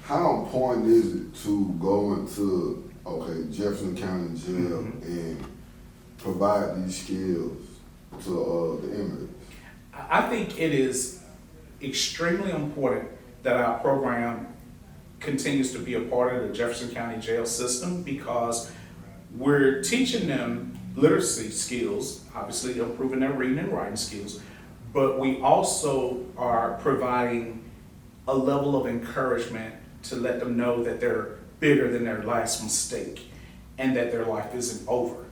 how important is it to go into, Jefferson County Jail and provide these skills to the inmates? I think it is extremely important that our program continues to be a part of the Jefferson County jail system, because we're teaching them literacy skills, obviously improving their reading and writing skills, but we also are providing a level of encouragement to let them know that they're bigger than their last mistake and that their life isn't over.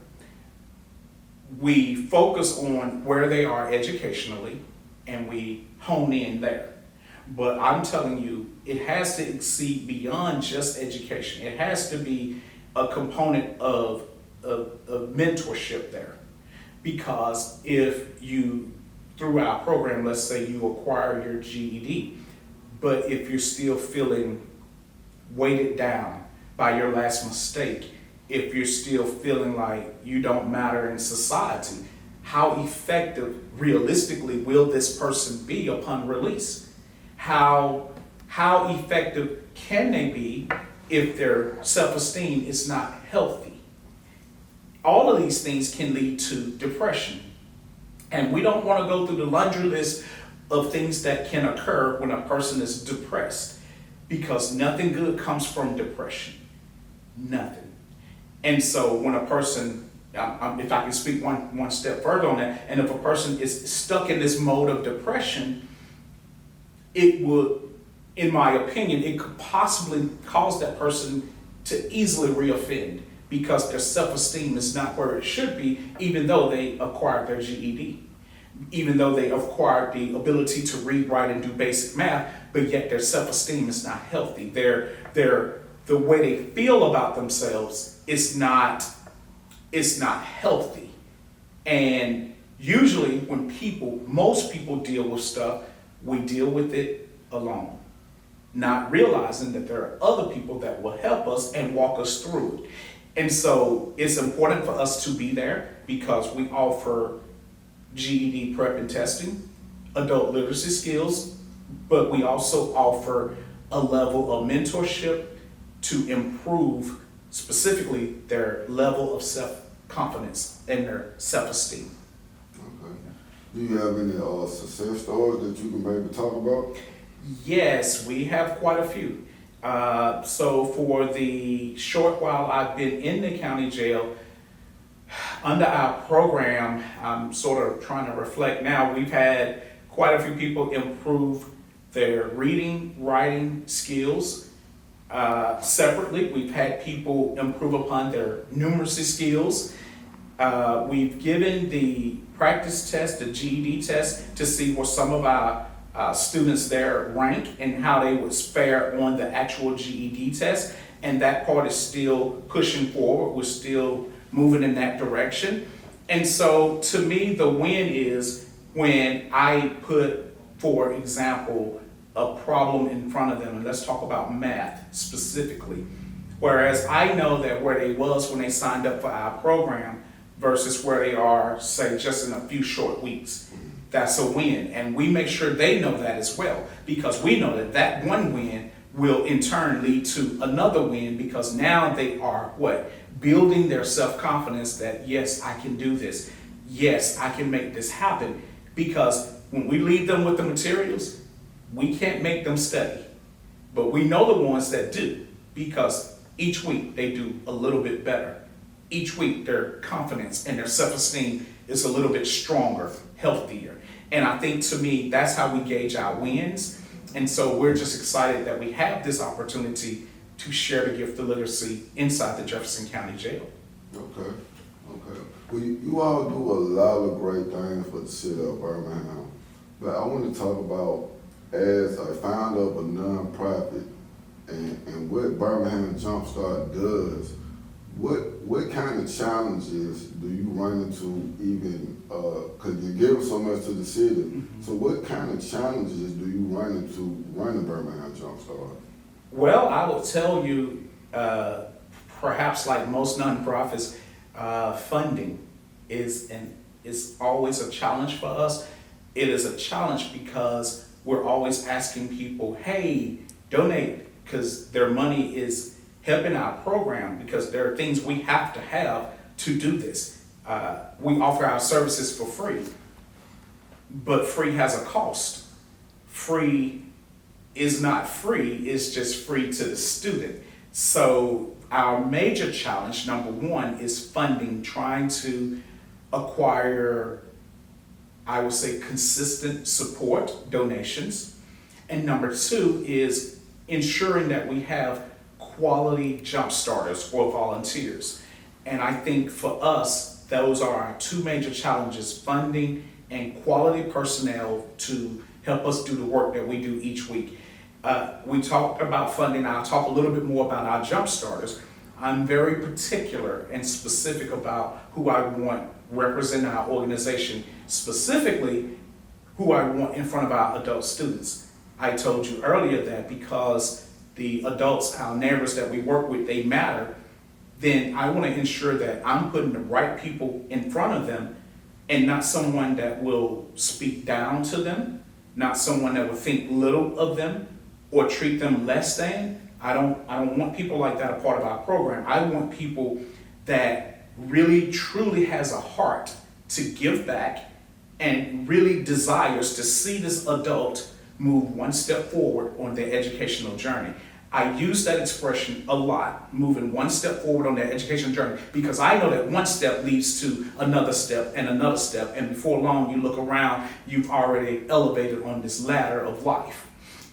We focus on where they are educationally and we hone in there. But I'm telling you, it has to exceed beyond just education. It has to be a component of mentorship there. Because if you, through our program, let's say you acquire your GED, but if you're still feeling weighted down by your last mistake, if you're still feeling like you don't matter in society, how effective realistically will this person be upon release? How effective can they be if their self-esteem is not healthy? All of these things can lead to depression. And we don't want to go through the laundry list of things that can occur when a person is depressed, because nothing good comes from depression. Nothing. And so when a person, if I can speak one step further on that, and if a person is stuck in this mode of depression, it would, in my opinion, it could possibly cause that person to easily reoffend, because their self-esteem is not where it should be, even though they acquired their GED, even though they acquired the ability to read, write, and do basic math, but yet their self-esteem is not healthy. The way they feel about themselves is not healthy. And usually when most people deal with stuff, we deal with it alone, not realizing that there are other people that will help us and walk us through it. And so it's important for us to be there, because we offer GED prep and testing, adult literacy skills, but we also offer a level of mentorship to improve specifically their level of self-confidence and their self-esteem. Okay. Do you have any success stories that you can maybe talk about? Yes, we have quite a few. So for the short while I've been in the county jail, under our program, I'm sort of trying to reflect now, we've had quite a few people improve their reading, writing skills. Separately, we've had people improve upon their numeracy skills. We've given the practice test, the GED test, to see where some of our students there rank and how they would fare on the actual GED test. And that part is still pushing forward. We're still moving in that direction. And so to me, the win is when I put, for example, a problem in front of them, and let's talk about math specifically. Whereas I know that where they was when they signed up for our program versus where they are, say, just in a few short weeks, that's a win. And we make sure they know that as well, because we know that that one win will in turn lead to another win, because now they are building their self-confidence that, yes, I can do this. Yes, I can make this happen. Because when we leave them with the materials, we can't make them study, but we know the ones that do, because each week they do a little bit better. Each week their confidence and their self-esteem is a little bit stronger, healthier. And I think, to me, that's how we gauge our wins. And so we're just excited that we have this opportunity to share the gift of literacy inside the Jefferson County Jail. Okay. Well, you all do a lot of great things for the city of Birmingham, but I want to talk about, as a founder of a nonprofit, and what Birmingham Jumpstart does, what kind of challenges do you run into, even because you give so much to the city? Mm-hmm. So what kind of challenges do you run into running Birmingham Jumpstart? Well, I will tell you, perhaps like most nonprofits, funding is always a challenge for us. It is a challenge because we're always asking people, hey, donate because their money is helping our program, because there are things we have to do this. We offer our services for free, but free has a cost. Free is not free, it's just free to the student. So our major challenge, number one, is funding, trying to acquire, I would say, consistent support, donations. And number two is ensuring that we have quality jump starters or volunteers. And I think for us, those are our two major challenges: funding and quality personnel to help us do the work that we do each week. We talked about funding. I'll talk a little bit more about our jump starters. I'm very particular and specific about who I want representing our organization, specifically who I want in front of our adult students. I told you earlier that because the adults, our neighbors that we work with, they matter, then I want to ensure that I'm putting the right people in front of them, and not someone that will speak down to them, not someone that will think little of them or treat them less than. I don't want people like that a part of our program. I want people that really truly has a heart to give back and really desires to see this adult move one step forward on their educational journey. I use that expression a lot, moving one step forward on their educational journey, because I know that one step leads to another step and another step, and before long you look around, you've already elevated on this ladder of life.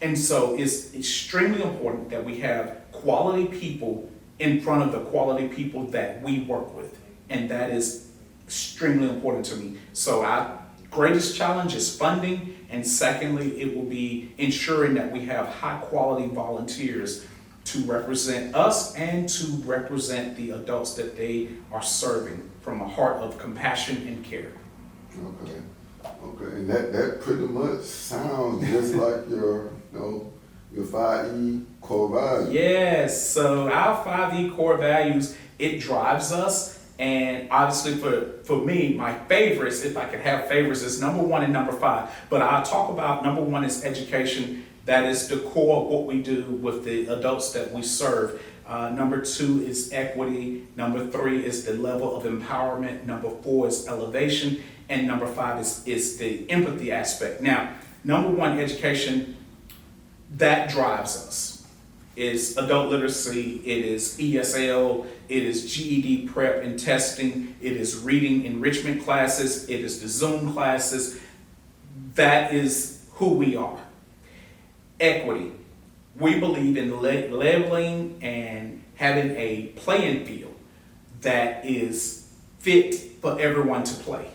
And so it's extremely important that we have quality people in front of the quality people that we work with, and that is extremely important to me. So our greatest challenge is funding, and secondly, it will be ensuring that we have high quality volunteers to represent us and to represent the adults that they are serving from a heart of compassion and care. Okay, and that pretty much sounds just like your 5E core values. Yes, so our 5E core values, it drives us. And obviously for me, my favorites, if I could have favorites, is number 1 and number 5. But I'll talk about number 1 is education. That is the core of what we do with the adults that we serve. Number 2 is equity. Number 3 is the level of empowerment. Number 4 is elevation. And number 5 is the empathy aspect. Now, number 1, education, that drives us. Is adult literacy, it is ESL, it is GED prep and testing, it is reading enrichment classes, it is the Zoom classes. That is who we are. Equity. We believe in leveling and having a playing field that is fit for everyone to play.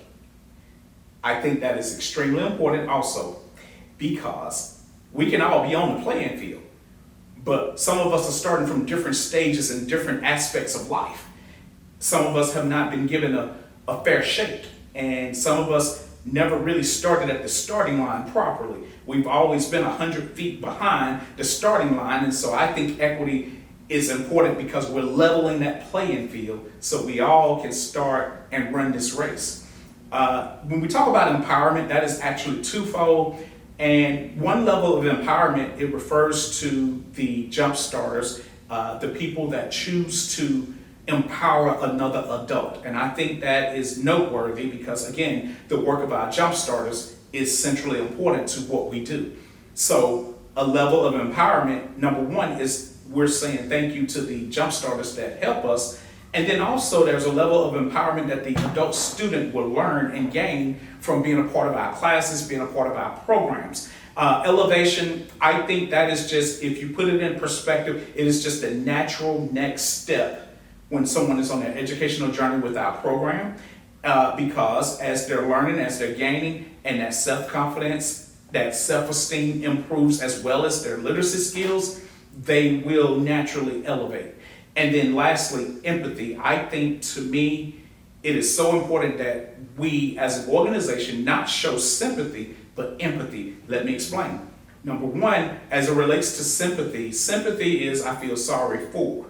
I think that is extremely important also, because we can all be on the playing field, but some of us are starting from different stages and different aspects of life. Some of us have not been given a fair shake, and some of us never really started at the starting line properly. We've always been 100 feet behind the starting line, and so I think equity is important because we're leveling that playing field so we all can start and run this race. When we talk about empowerment, that is actually twofold. And one level of empowerment, it refers to the jump starters, the people that choose to empower another adult. And I think that is noteworthy because, again, the work of our jump starters is centrally important to what we do. So a level of empowerment, number 1, is we're saying thank you to the jump starters that help us. And then also there's a level of empowerment that the adult student will learn and gain from being a part of our classes, being a part of our programs. Elevation, I think that is just, if you put it in perspective, it is just a natural next step when someone is on their educational journey with our program, because as they're learning, as they're gaining, and that self-confidence, that self-esteem improves as well as their literacy skills, they will naturally elevate. And then lastly, empathy. I think to me, it is so important that we as an organization not show sympathy, but empathy. Let me explain. Number 1, as it relates to sympathy, sympathy is I feel sorry for.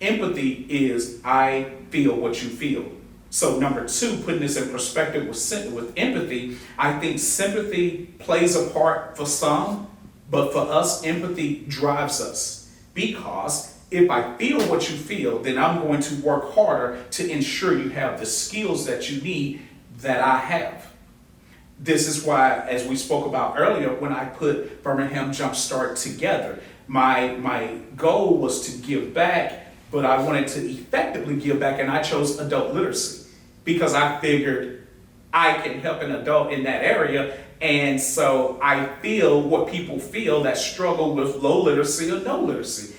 Empathy is I feel what you feel. So number 2, putting this in perspective with empathy, I think sympathy plays a part for some, but for us, empathy drives us. because if I feel what you feel, then I'm going to work harder to ensure you have the skills that you need that I have. This is why, as we spoke about earlier, when I put Birmingham Jumpstart together, my goal was to give back, but I wanted to effectively give back, and I chose adult literacy because I figured I can help an adult in that area. And so I feel what people feel that struggle with low literacy or no literacy.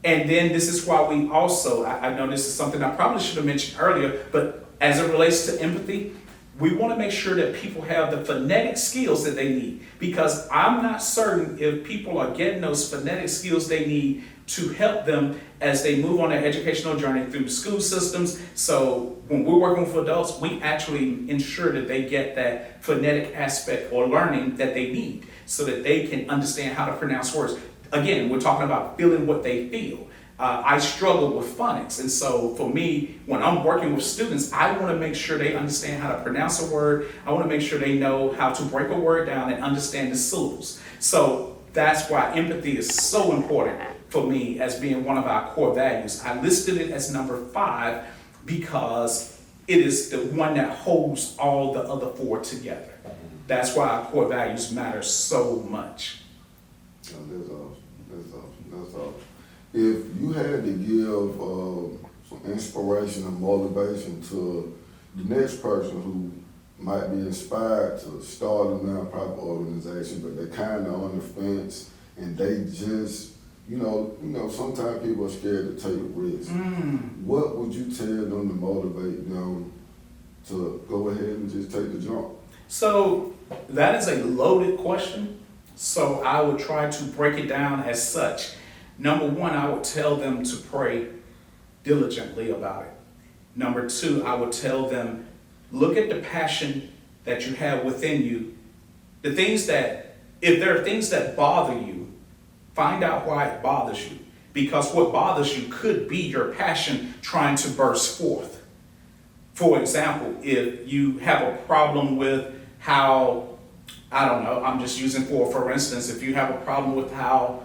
And then this is why we also, I know this is something I probably should have mentioned earlier, but as it relates to empathy, we want to make sure that people have the phonetic skills that they need, because I'm not certain if people are getting those phonetic skills they need to help them as they move on their educational journey through the school systems. So when we're working with adults, we actually ensure that they get that phonetic aspect or learning that they need so that they can understand how to pronounce words. Again, we're talking about feeling what they feel. I struggle with phonics, and so for me, when I'm working with students, I want to make sure they understand how to pronounce a word. I want to make sure they know how to break a word down and understand the syllables. So that's why empathy is so important for me as being one of our core values. I listed it as number 5 because it is the one that holds all the other 4 together. That's why our core values matter so much. Oh, that's awesome. That's awesome. That's awesome. If you had to give some inspiration and motivation to the next person who might be inspired to start a nonprofit organization, but they're kind of on the fence and they just, you know, sometimes people are scared to take risks. What would you tell them to motivate them to go ahead and just take the jump? So that is a loaded question. So I would try to break it down as such. Number 1, I would tell them to pray diligently about it. Number 2, I would tell them, look at the passion that you have within you. The things that, if there are things that bother you, find out why it bothers you. Because what bothers you could be your passion trying to burst forth. For example, if you have a problem with how, I don't know, I'm just using for instance, if you have a problem with how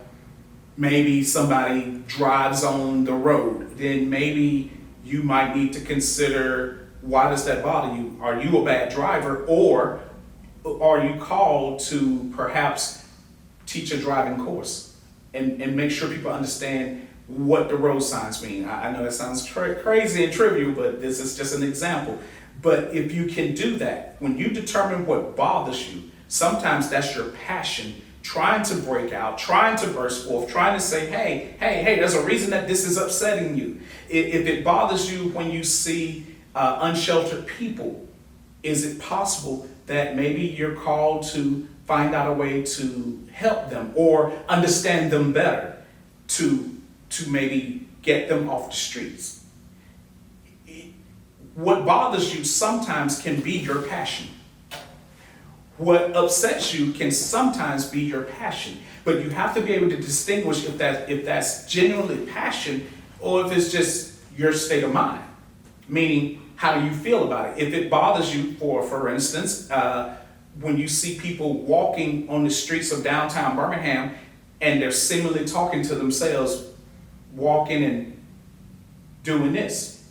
maybe somebody drives on the road, then maybe you might need to consider, why does that bother you? Are you a bad driver, or are you called to perhaps teach a driving course and make sure people understand what the road signs mean? I know that sounds crazy and trivial, but this is just an example. But if you can do that, when you determine what bothers you, sometimes that's your passion trying to break out, trying to burst forth, trying to say, hey, there's a reason that this is upsetting you. If it bothers you when you see unsheltered people, is it possible that maybe you're called to find out a way to help them or understand them better, to maybe get them off the streets? What bothers you sometimes can be your passion. What upsets you can sometimes be your passion, but you have to be able to distinguish if that's genuinely passion or if it's just your state of mind. Meaning, how do you feel about it? If it bothers you, for instance, when you see people walking on the streets of downtown Birmingham and they're seemingly talking to themselves, walking and doing this,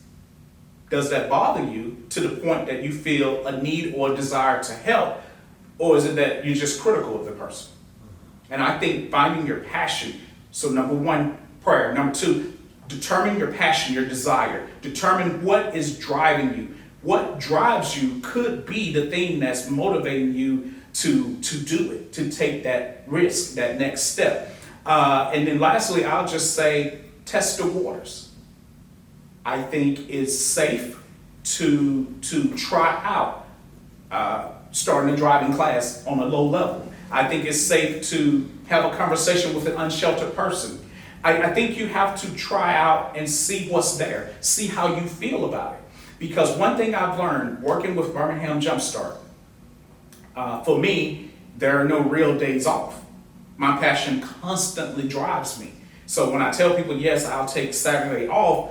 does that bother you to the point that you feel a need or a desire to help? Or is it that you're just critical of the person? And I think finding your passion, so number 1, prayer. Number 2, determine your passion, your desire. Determine what is driving you. What drives you could be the thing that's motivating you to do it, to take that risk, that next step. And then lastly, I'll just say, test the waters. I think it's safe to try out starting a driving class on a low level. I think it's safe to have a conversation with an unsheltered person. I think you have to try out and see what's there, see how you feel about it. Because one thing I've learned working with Birmingham Jumpstart, for me, there are no real days off. My passion constantly drives me. So when I tell people, yes, I'll take Saturday off,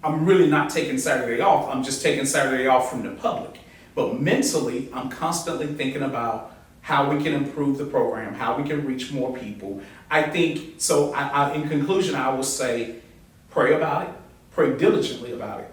I'm really not taking Saturday off. I'm just taking Saturday off from the public. But mentally, I'm constantly thinking about how we can improve the program, how we can reach more people. I think, so in conclusion, I will say, pray about it, pray diligently about it.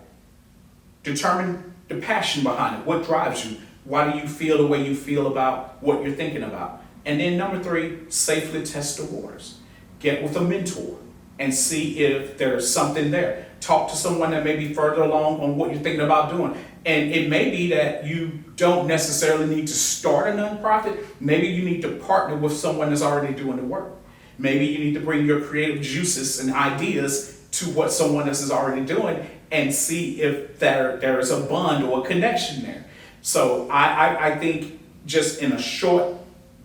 Determine the passion behind it, what drives you, why do you feel the way you feel about what you're thinking about. And then number 3, safely test the waters. Get with a mentor and see if there's something there. Talk to someone that may be further along on what you're thinking about doing. And it may be that you don't necessarily need to start a nonprofit. Maybe you need to partner with someone that's already doing the work. Maybe you need to bring your creative juices and ideas to what someone else is already doing and see if there is a bond or a connection there. So I think just in a short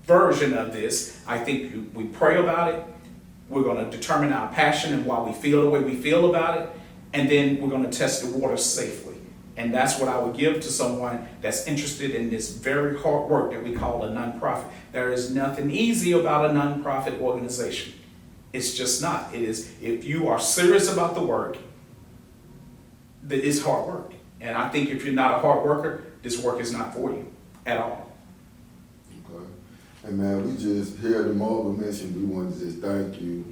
version of this, I think we pray about it. We're going to determine our passion and why we feel the way we feel about it. And then we're going to test the water safely. And that's what I would give to someone that's interested in this very hard work that we call a nonprofit. There is nothing easy about a nonprofit organization. It's just not. It is, if you are serious about the work, it's hard work. And I think if you're not a hard worker, this work is not for you at all. Okay. And man, we just, here at the Mobile Mission, we want to just thank you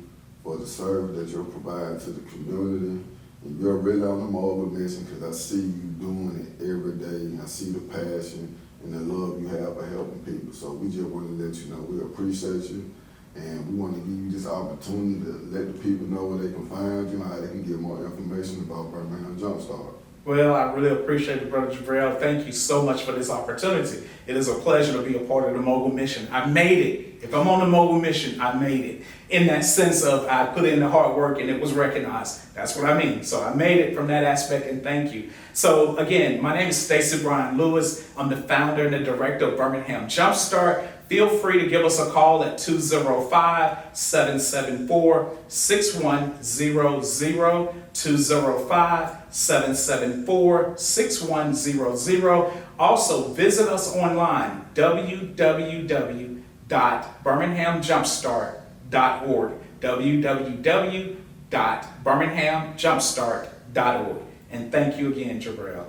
for the service that you're providing to the community. And you're really on the Mobile Mission because I see you doing it every day. And I see the passion and the love you have for helping people. So we just want to let you know we appreciate you. And we want to give you this opportunity to let the people know where they can find you and how they can get more information about Birmingham Jumpstart. Well, I really appreciate it, Brother Jabril. Thank you so much for this opportunity. It is a pleasure to be a part of the Mogul Mission. I made it. If I'm on the Mogul Mission, I made it. In that sense of I put in the hard work and it was recognized. That's what I mean. So I made it from that aspect, and thank you. So again, my name is Stacy Brian Lewis. I'm the founder and the director of Birmingham Jumpstart. Feel free to give us a call at 205-774-6100, 205-774-6100. Also, visit us online, www.birminghamjumpstart.org, www.birminghamjumpstart.org. And thank you again, Jabril.